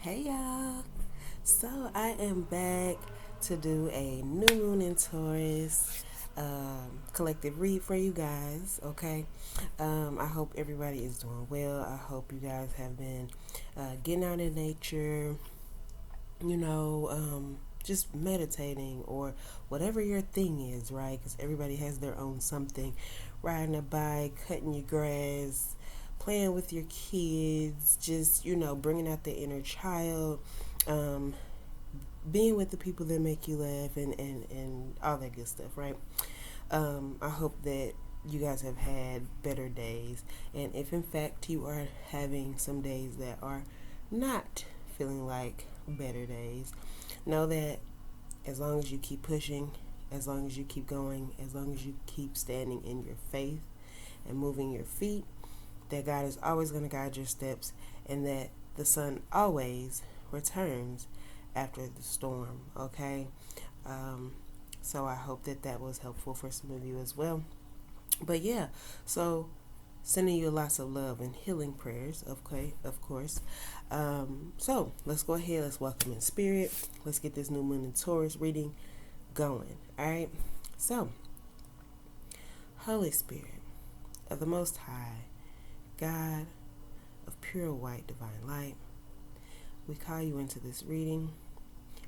Hey y'all. So I am back to do a new Moon in Taurus collective read for you guys. Okay. I hope everybody is doing well. I hope you guys have been getting out in nature, just meditating or whatever your thing is, right? Because everybody has their own something. Riding a bike, cutting your grass, playing with your kids, just, bringing out the inner child, um, being with the people that make you laugh, and all that good stuff, right? I hope that you guys have had better days. And if in fact you are having some days that are not feeling like better days, know that as long as you keep pushing, as long as you keep going, as long as you keep standing in your faith and moving your feet, that God is always going to guide your steps, and that the sun always returns after the storm, okay? So I hope that that was helpful for some of you as well. But yeah, so sending you lots of love and healing prayers, okay, of course. So let's go ahead, let's welcome in spirit. Let's get this new Moon in Taurus reading going, all right? So, Holy Spirit of the Most High, God of pure white divine light, we call you into this reading.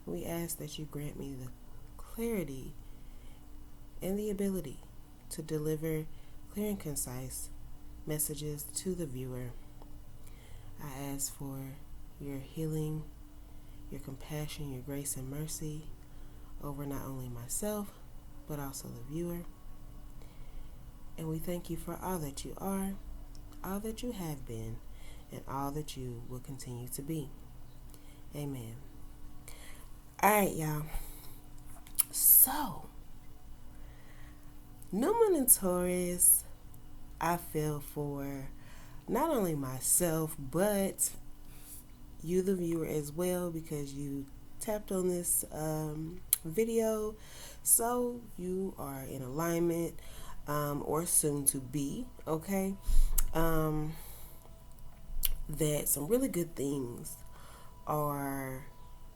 We ask that you grant me the clarity and the ability to deliver clear and concise messages to the viewer. I ask for your healing, your compassion, your grace and mercy over not only myself, but also the viewer. And we thank you for all that you are, all that you have been, and all that you will continue to be. Amen. All right, y'all. So, New Moon in Taurus, I feel for not only myself, but you, the viewer, as well, because you tapped on this video. So, you are in alignment, or soon to be, okay? That some really good things are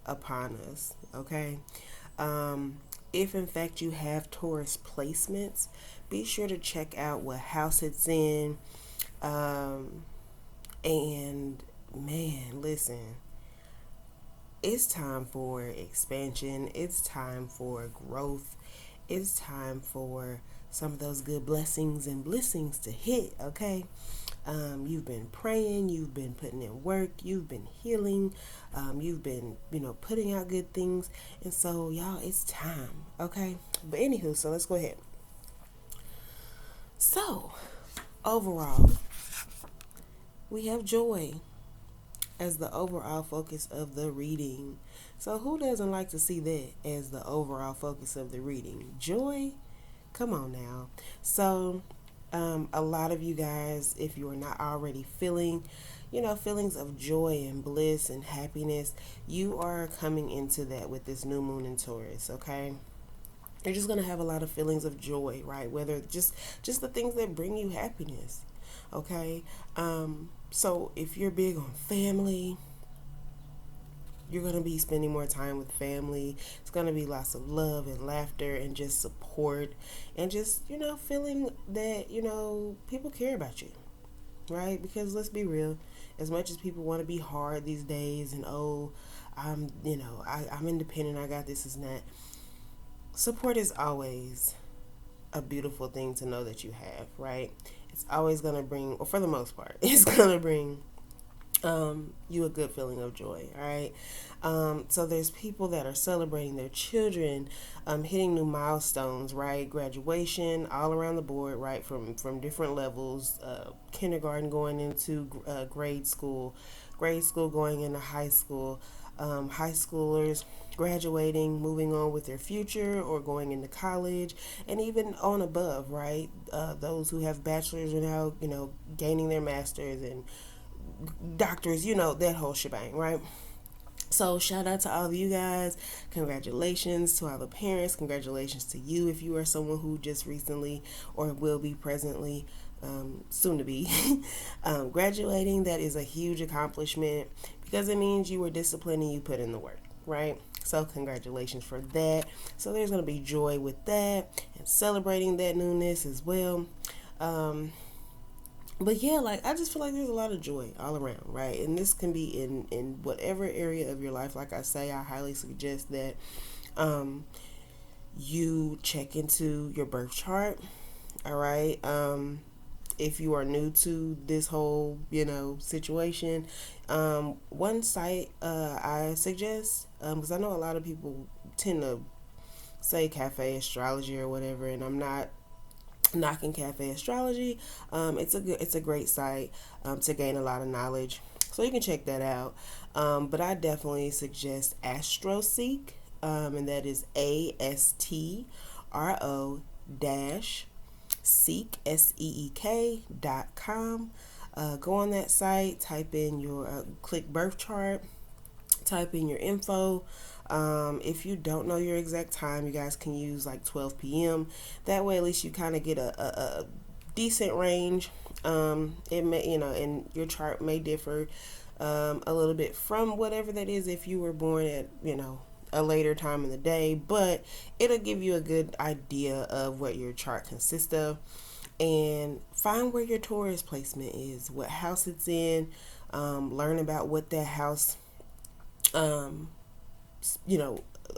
upon us, okay? If in fact you have Taurus placements, be sure to check out what house it's in. And man, listen, it's time for expansion. It's time for growth. It's time for some of those good blessings and blessings to hit, okay? You've been praying, you've been putting in work, you've been healing, you've been, putting out good things. And so, y'all, it's time, okay? But anywho, so let's go ahead. So, overall, we have joy as the overall focus of the reading. So, who doesn't like to see that as the overall focus of the reading? Joy? Come on now. So, a lot of you guys, if you are not already feeling, feelings of joy and bliss and happiness, you are coming into that with this new moon in Taurus, okay? You're just going to have a lot of feelings of joy, right? Whether just the things that bring you happiness, okay? So if you're big on family, you're going to be spending more time with family. It's going to be lots of love and laughter and just support and just, feeling that, people care about you, right? Because let's be real, as much as people want to be hard these days and, I'm independent, I got this and that, support is always a beautiful thing to know that you have, right? It's always going to bring, or for the most part, it's going to bring you a good feeling of joy, all right? So there's people that are celebrating their children, hitting new milestones, right? Graduation, all around the board, right? From different levels, kindergarten going into grade school going into high school, high schoolers graduating, moving on with their future, or going into college, and even on above, right? Those who have bachelors are now, gaining their masters and doctors, that whole shebang, right? So shout out to all of you guys. Congratulations to all the parents. Congratulations to you if you are someone who just recently or will be presently, soon to be, graduating. That is a huge accomplishment because it means you were disciplined and you put in the work, right? So congratulations for that. So there's going to be joy with that and celebrating that newness as well. But yeah, like I just feel like there's a lot of joy all around, right? And this can be in whatever area of your life. Like I say, I highly suggest that you check into your birth chart. All right. If you are new to this whole, situation, one site I suggest, because I know a lot of people tend to say cafe astrology or whatever, and I'm not knocking cafe astrology. It's a great site to gain a lot of knowledge, so you can check that out. But I definitely suggest AstroSeek, and that is ASTRO dash seek SEEK.com. Go on that site, type in your click birth chart, type in your info. If you don't know your exact time, you guys can use like 12 p.m. That way, at least you kind of get a decent range. It may, and your chart may differ a little bit from whatever that is if you were born at, a later time in the day, but it'll give you a good idea of what your chart consists of. And find where your Taurus placement is, what house it's in, learn about what that house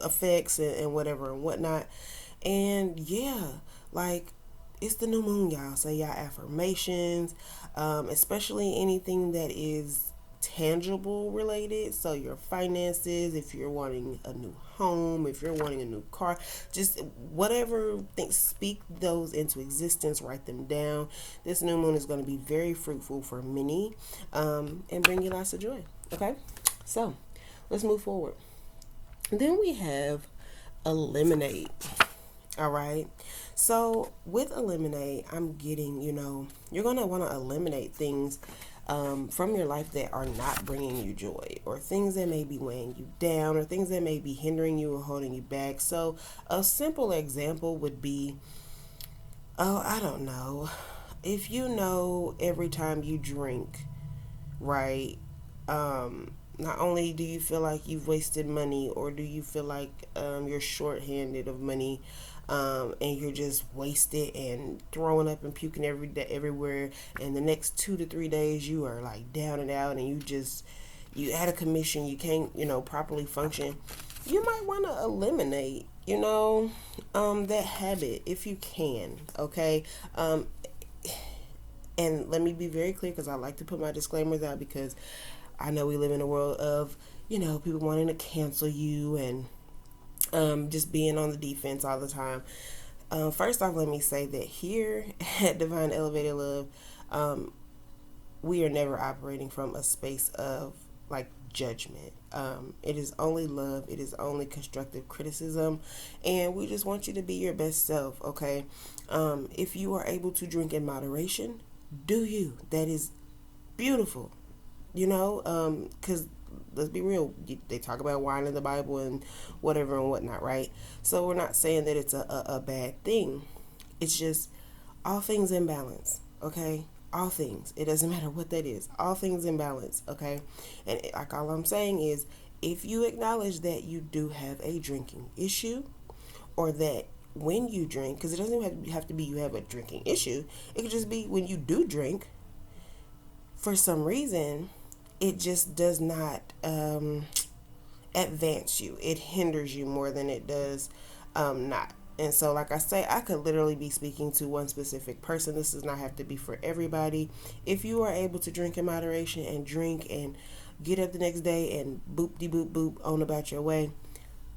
affects and whatever and whatnot. And yeah, like it's the new moon, y'all. Say y'all affirmations, especially anything that is tangible related. So your finances, if you're wanting a new home, if you're wanting a new car, just whatever things, speak those into existence, write them down. This new moon is going to be very fruitful for many, and bring you lots of joy. Okay, so let's move forward. Then we have eliminate. All right. So with eliminate, I'm getting, you're going to want to eliminate things from your life that are not bringing you joy, or things that may be weighing you down, or things that may be hindering you or holding you back. So a simple example would be, I don't know, if every time you drink, right, not only do you feel like you've wasted money, or do you feel like you're shorthanded of money, and you're just wasted and throwing up and puking every day, everywhere, and the next 2 to 3 days you are like down and out, and you had a commission, you can't properly function. You might want to eliminate that habit if you can. Okay. And let me be very clear, because I like to put my disclaimers out, because I know we live in a world of, people wanting to cancel you and just being on the defense all the time. First off, let me say that here at Divine Elevated Love, we are never operating from a space of like judgment. It is only love. It is only constructive criticism. And we just want you to be your best self, okay? If you are able to drink in moderation, do you. That is beautiful. Because let's be real, they talk about wine in the Bible and whatever and whatnot, right? So we're not saying that it's a bad thing. It's just all things in balance, okay? All things. It doesn't matter what that is. All things in balance, okay? And like all I'm saying is, if you acknowledge that you do have a drinking issue, or that when you drink, because it doesn't have to be you have a drinking issue. It could just be when you do drink, for some reason, it just does not advance you. It hinders you more than it does not. And so, like I say, I could literally be speaking to one specific person. This does not have to be for everybody. If you are able to drink in moderation and drink and get up the next day and boop-de-boop-boop on about your way,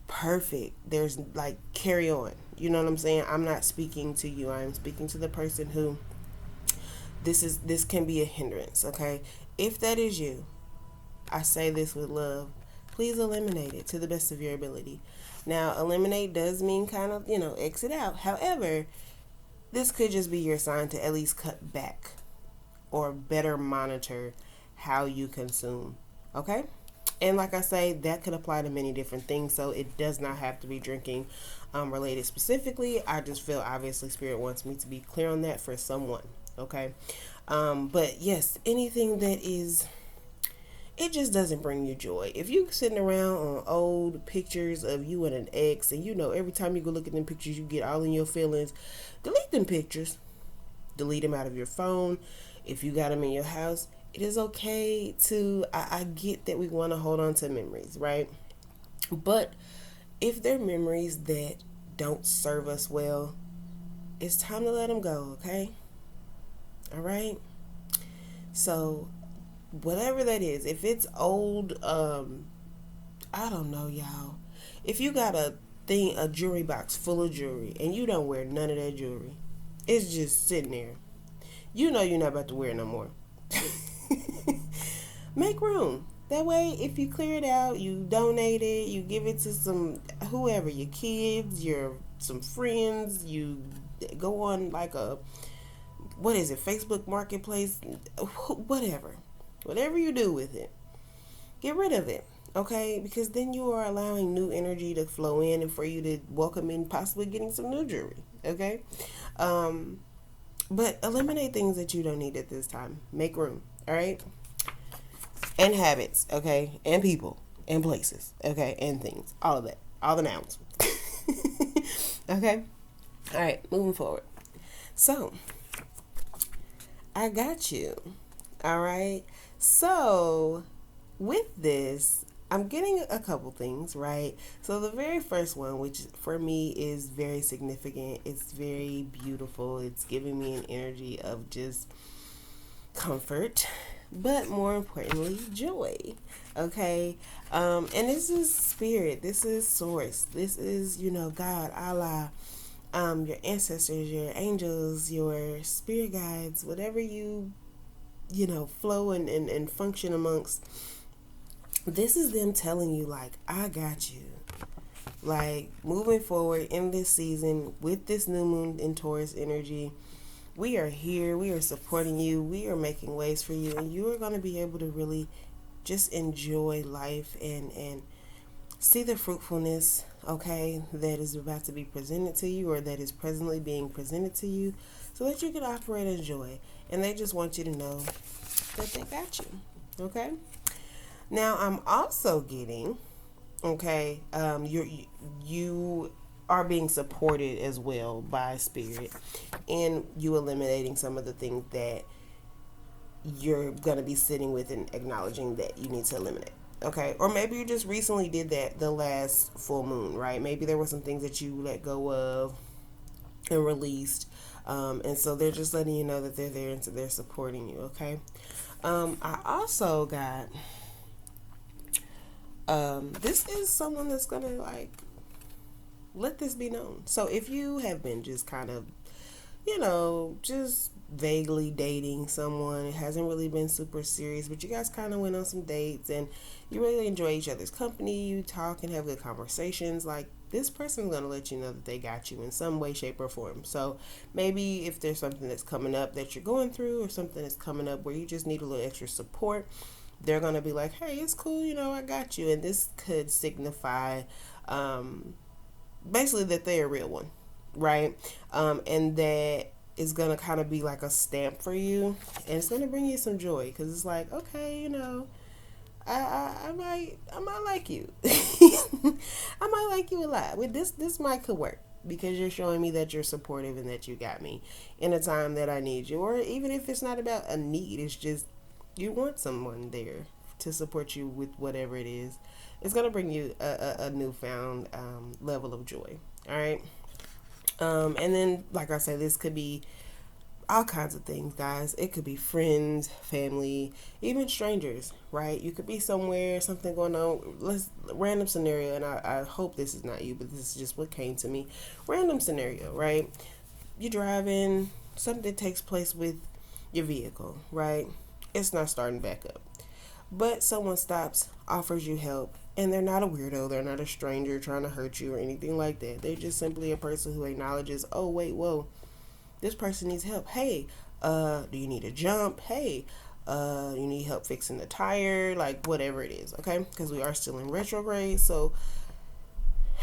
perfect. There's like, carry on. You know what I'm saying? I'm not speaking to you. I'm speaking to the person who this can be a hindrance, okay? If that is you, I say this with love, please eliminate it to the best of your ability. Now, eliminate does mean kind of, exit out. However, this could just be your sign to at least cut back or better monitor how you consume, okay? And like I say, that could apply to many different things, so it does not have to be drinking related specifically. I just feel obviously Spirit wants me to be clear on that for someone, okay? But yes, anything that is it just doesn't bring you joy. If you sitting around on old pictures of you and an ex, and every time you go look at them pictures, you get all in your feelings, delete them pictures. Delete them out of your phone. If you got them in your house, it is okay to, I get that we want to hold on to memories, right? But if they're memories that don't serve us well, it's time to let them go, okay? All right? So, whatever that is, if it's old, I don't know, y'all. If you got a jewelry box full of jewelry and you don't wear none of that jewelry, it's just sitting there. You're not about to wear it no more. Make room. That way, if you clear it out, you donate it, you give it to whoever, your kids, some friends, you go on like Facebook Marketplace, whatever you do with it, get rid of it, okay? Because then you are allowing new energy to flow in and for you to welcome in possibly getting some new jewelry, okay? But eliminate things that you don't need at this time. Make room, all right? And habits, okay? And people, and places, okay? And things, all of that, all the nouns. Okay? All right, moving forward. So, I got you, all right? So, with this, I'm getting a couple things, right? So the very first one, which for me is very significant, it's very beautiful. It's giving me an energy of just comfort, but more importantly, joy. Okay? And this is spirit. This is source. This is, God, Allah, your ancestors, your angels, your spirit guides, whatever you flow and function amongst. This is them telling you, like, I got you. Like, moving forward in this season with this new moon in Taurus energy, we are here. We are supporting you. We are making ways for you. And you are going to be able to really just enjoy life and see the fruitfulness, okay, that is about to be presented to you or that is presently being presented to you so that you can operate in joy. And they just want you to know that they got you, okay? Now, I'm also getting, okay, you are being supported as well by spirit, and you eliminating some of the things that you're going to be sitting with and acknowledging that you need to eliminate, okay? Or maybe you just recently did that the last full moon, right? Maybe there were some things that you let go of and released, and so they're just letting you know that they're there and so they're supporting you, okay? I also got... this is someone that's gonna let this be known. So if you have been just kind of, just vaguely dating someone, it hasn't really been super serious, but you guys kind of went on some dates and you really enjoy each other's company, you talk and have good conversations, like this person's gonna let you know that they got you in some way, shape, or form. So maybe if there's something that's coming up that you're going through or something that's coming up where you just need a little extra support, they're going to be like, hey, it's cool, I got you. And this could signify basically that they're a real one, right? And that is going to kind of be like a stamp for you. And it's going to bring you some joy because it's like, okay, I might like you. I might like you a lot. With this might could work because you're showing me that you're supportive and that you got me in a time that I need you. Or even if it's not about a need, it's just you want someone there to support you with whatever it is. It's going to bring you a newfound level of joy. All right. And then, like I said, this could be all kinds of things, guys. It could be friends, family, even strangers, right? You could be somewhere, something going on. Random scenario, and I hope this is not you, but this is just what came to me. Random scenario, right? You're driving, something takes place with your vehicle, right? It's not starting back up. But someone stops, offers you help, and they're not a weirdo. They're not a stranger trying to hurt you or anything like that. They're just simply a person who acknowledges, oh, wait, whoa, this person needs help. Hey, do you need a jump? Hey, you need help fixing the tire? Like, whatever it is, okay? Because we are still in retrograde, so,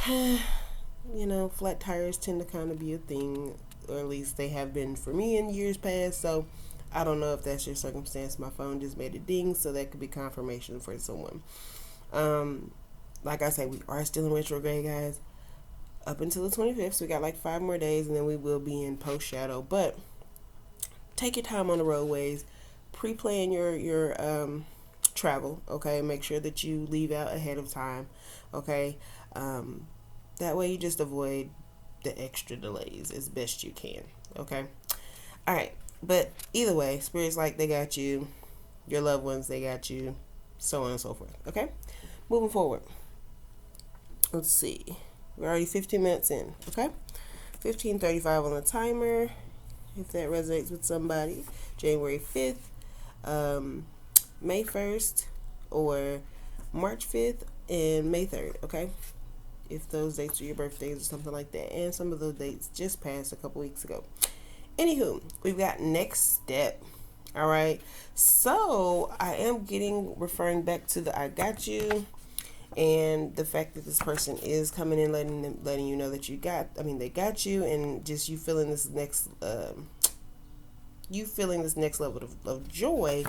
flat tires tend to kind of be a thing, or at least they have been for me in years past, so I don't know if that's your circumstance. My phone just made a ding, so that could be confirmation for someone. Um, like I say, we are still in retrograde, guys, up until the 25th. So we got like 5 more days, and then we will be in post shadow. But take your time on the roadways. Pre-plan your travel. Okay, make sure that you leave out ahead of time. Okay, um, that way you just avoid the extra delays as best you can. Okay. All right. But either way, spirits like they got you, your loved ones they got you, so on and so forth. Okay. Moving forward. Let's see. We're already 15 minutes in. Okay. 15:35 on the timer. If that resonates with somebody, January 5th, May 1st, or March 5th and May 3rd. Okay. If those dates are your birthdays or something like that, and some of those dates just passed a couple weeks ago. Anywho, we've got next step. All right. So I am referring back to the I got you, and the fact that this person is coming in, letting you know that they got you, and just you feeling this next level of joy.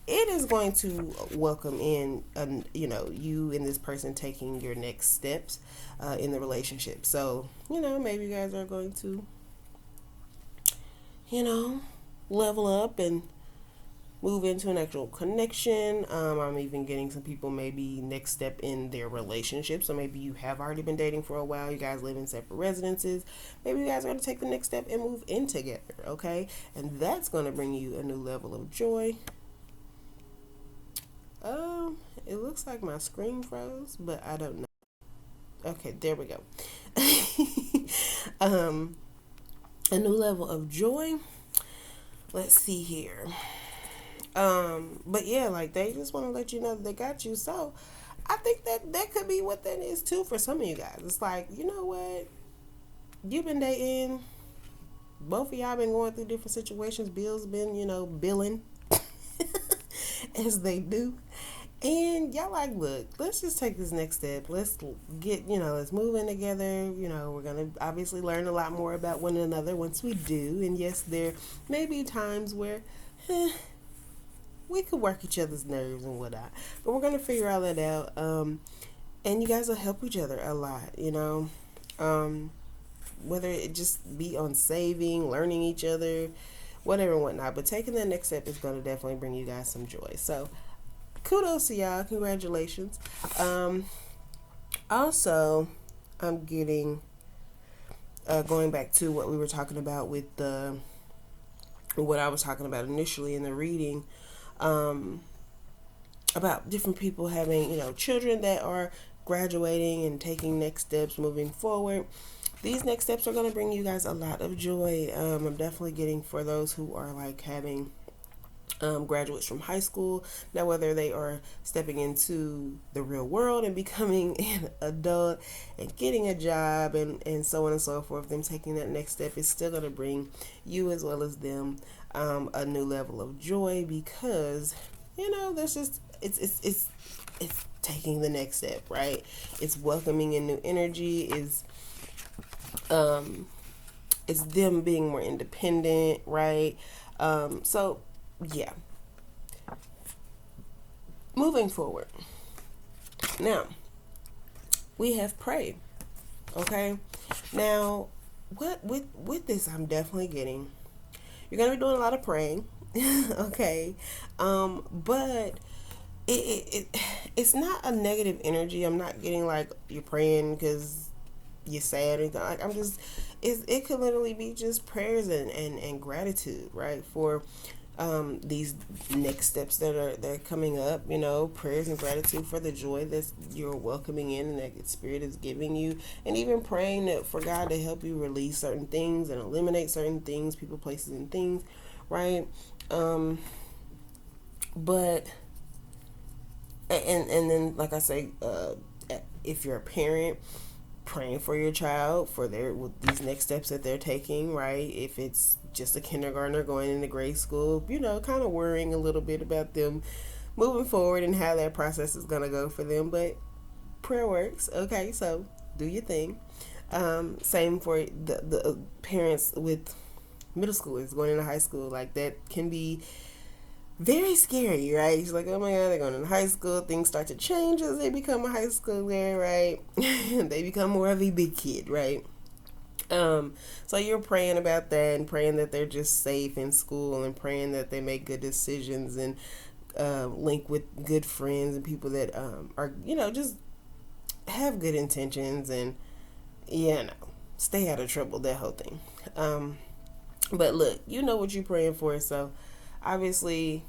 It is going to welcome in, you and this person taking your next steps in the relationship. So, maybe you guys are going to, level up and move into an actual connection. I'm even getting some people maybe next step in their relationship. So maybe you have already been dating for a while. You guys live in separate residences. Maybe you guys are going to take the next step and move in together. Okay. And that's going to bring you a new level of joy. It looks like my screen froze, but I don't know. Okay, there we go. A new level of joy. Let's see here. But yeah, like they just want to let you know that they got you. So I think that could be what that is too for some of you guys. It's like, you know what? You've been dating. Both of y'all been going through different situations. Bills been, billing as they do. And y'all like, look, let's just take this next step. Let's let's move in together. We're going to obviously learn a lot more about one another once we do. And yes, there may be times where we could work each other's nerves and whatnot. But we're going to figure all that out. And you guys will help each other a lot, whether it just be on saving, learning each other, whatever and whatnot. But taking that next step is going to definitely bring you guys some joy. So kudos to y'all. Congratulations. Also, I'm getting, going back to what we were talking about with what I was talking about initially in the reading, about different people having, children that are graduating and taking next steps moving forward. These next steps are going to bring you guys a lot of joy. I'm definitely getting for those who are like having graduates from high school now, whether they are stepping into the real world and becoming an adult and getting a job and so on and so forth. Them taking that next step is still going to bring you as well as them a new level of joy, because there's just it's taking the next step, right? It's welcoming in new energy. It's them being more independent, right? So yeah. Moving forward. Now, we have prayed. Okay? Now, what with this I'm definitely getting. You're going to be doing a lot of praying. Okay? But it's not a negative energy. I'm not getting like you're praying because you're sad or anything. Like it could literally be just prayers and gratitude, right? For these next steps that are coming up, prayers and gratitude for the joy that you're welcoming in and that Spirit is giving you, and even praying for God to help you release certain things and eliminate certain things, people, places, and things, right? But and then, like I say, if you're a parent, praying for your child for these next steps that they're taking, right? If it's just a kindergartner going into grade school, kind of worrying a little bit about them moving forward and how that process is going to go for them. But prayer works. Okay, so do your thing. Same for the parents with middle schoolers going into high school. Like, that can be very scary, right? It's like, oh my God, they're going into high school. Things start to change as they become a high schooler, right? They become more of a big kid, right? So you're praying about that and praying that they're just safe in school and praying that they make good decisions and link with good friends and people that are, just have good intentions and, stay out of trouble, that whole thing. But look, you know what you're praying for, so obviously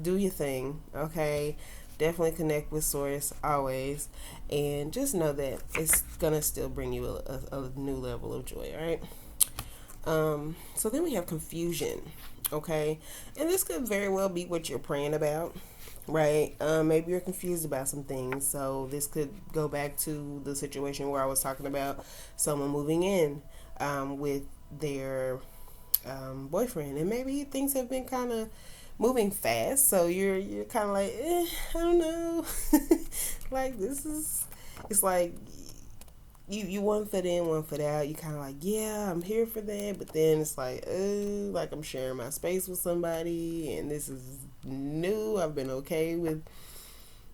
do your thing, okay? Definitely connect with source always, and just know that it's gonna still bring you a new level of joy. All right. So then we have confusion, okay, and this could very well be what you're praying about, right? Maybe you're confused about some things, so this could go back to the situation where I was talking about someone moving in with their boyfriend, and maybe things have been kind of moving fast, so you're kind of like, I don't know. Like, it's like you one foot in, one foot out. You kind of like, yeah, I'm here for that, but then it's like I'm sharing my space with somebody, and this is new. I've been okay with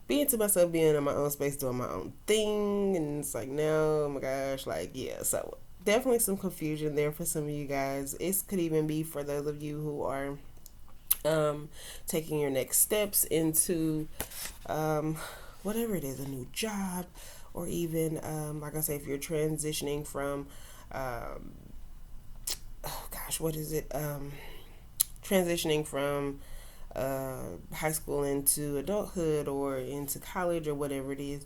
being to myself, being in my own space, doing my own thing, and it's like, no, oh my gosh, like, yeah. So definitely some confusion there for some of you guys. It could even be for those of you who are taking your next steps into whatever it is, a new job, or even like I say, if you're transitioning from what is it, transitioning from high school into adulthood or into college or whatever it is.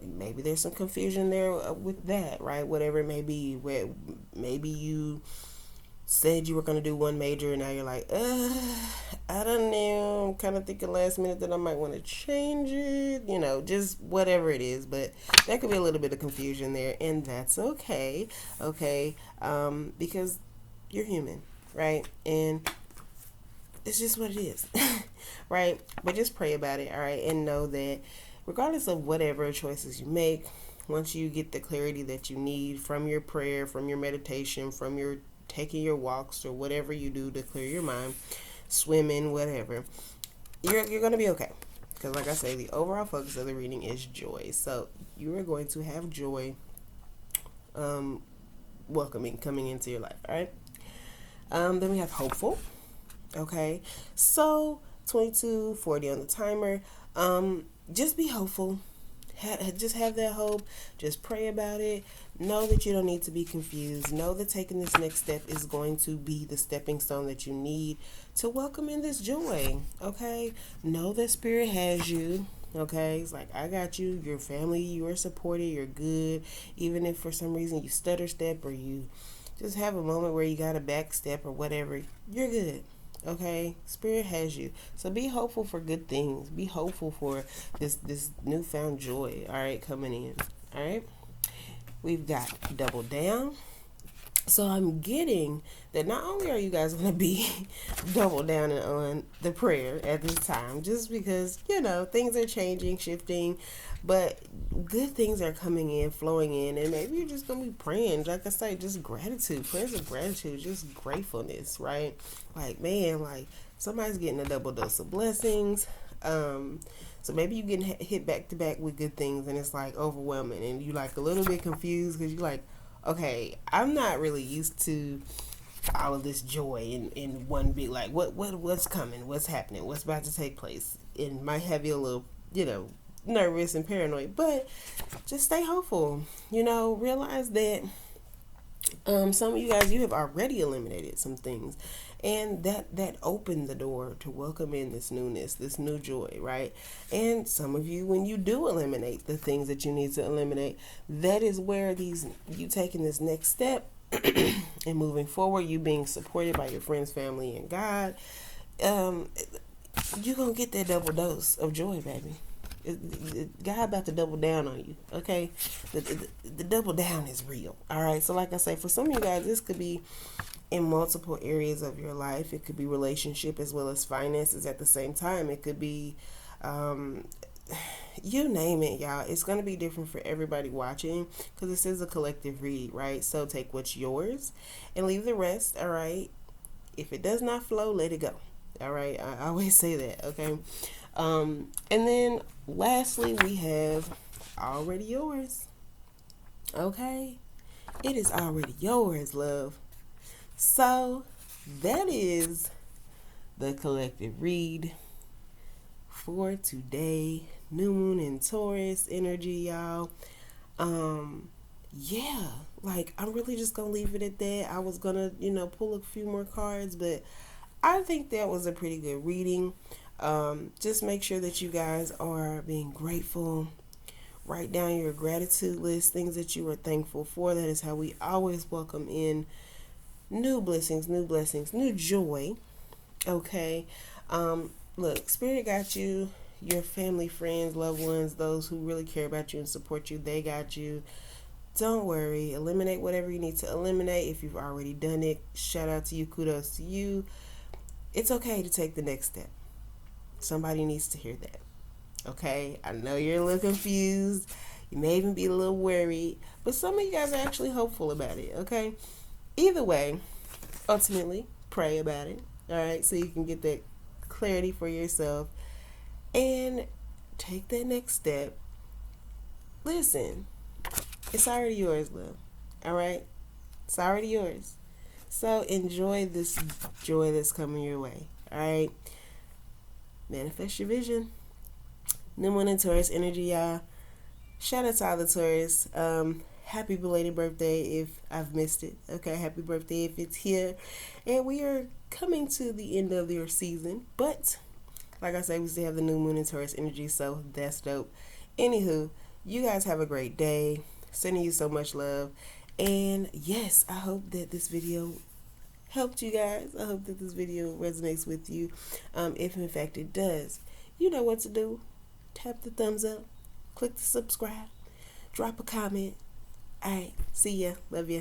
Maybe there's some confusion there with that, right? Whatever it may be, where maybe you said you were going to do one major and now you're like, I don't know, I'm kind of thinking last minute that I might want to change it, just whatever it is. But there could be a little bit of confusion there, and that's okay, because you're human, right? And it's just what it is, right? But just pray about it, all right? And know that regardless of whatever choices you make, once you get the clarity that you need from your prayer, from your meditation, from your taking your walks or whatever you do to clear your mind, swimming, whatever, you're going to be okay. Because like I say, the overall focus of the reading is joy. So you are going to have joy coming into your life, all right? Then we have hopeful, okay? So 22:40 on the timer. Just be hopeful. Just have that hope. Just pray about it. Know that you don't need to be confused. Know that taking this next step is going to be the stepping stone that you need to welcome in this joy, okay? Know that Spirit has you, okay? It's like, I got you. Your family, you are supported. You're good. Even if for some reason you stutter step or you just have a moment where you got a back step or whatever, you're good. Okay, Spirit has you. So be hopeful for good things. Be hopeful for this newfound joy, all right, coming in. All right, we've got double down. So I'm getting that not only are you guys going to be double down on the prayer at this time, just because, things are changing, shifting, but good things are coming in, flowing in, and maybe you're just going to be praying. Like I say, just gratitude, prayers of gratitude, just gratefulness, right? Like, man, like somebody's getting a double dose of blessings. So maybe you getting hit back to back with good things, and it's like overwhelming, and you like a little bit confused because you're like, okay, I'm not really used to all of this joy in one big, like, what's coming, what's happening, what's about to take place. It might have you a little, nervous and paranoid, but just stay hopeful. Realize that some of you guys, you have already eliminated some things, and that opened the door to welcome in this newness, this new joy, right? And some of you, when you do eliminate the things that you need to eliminate, that is where you taking this next step and moving forward, you being supported by your friends, family, and God, you're gonna get that double dose of joy, baby. God about to double down on you, okay? The double down is real, all right? So like I say, for some of you guys, this could be in multiple areas of your life. It could be relationship as well as finances at the same time. It could be, you name it, y'all. It's going to be different for everybody watching because this is a collective read, right? So take what's yours and leave the rest, all right? If it does not flow, let it go. All right, I always say that. Okay, and then lastly, we have already yours. Okay, it is already yours, love. So that is the collective read for today. New moon in Taurus energy, y'all. Yeah, like I'm really just gonna leave it at that. I was gonna, pull a few more cards, but I think that was a pretty good reading. Just make sure that you guys are being grateful. Write down your gratitude list, things that you are thankful for. That is how we always welcome in new blessings, new joy. Okay. Look, Spirit got you. Your family, friends, loved ones, those who really care about you and support you, they got you. Don't worry. Eliminate whatever you need to eliminate. If you've already done it, shout out to you. Kudos to you. It's okay to take the next step. Somebody needs to hear that. Okay? I know you're a little confused. You may even be a little worried. But some of you guys are actually hopeful about it. Okay? Either way, ultimately, pray about it. Alright? So you can get that clarity for yourself. And take that next step. Listen. It's already yours, love. Alright? It's already yours. So enjoy this joy that's coming your way. Alright? Manifest your vision. New Moon in Taurus energy, y'all. Shout out to all the Taurus. Happy belated birthday if I've missed it. Okay, happy birthday if it's here. And we are coming to the end of your season. But, like I said, we still have the New Moon in Taurus energy, so that's dope. Anywho, you guys have a great day. Sending you so much love. And yes, I hope that this video helped you guys. I hope that this video resonates with you. If in fact it does, you know what to do. Tap the thumbs up. Click the subscribe. Drop a comment. Alright, see ya. Love ya.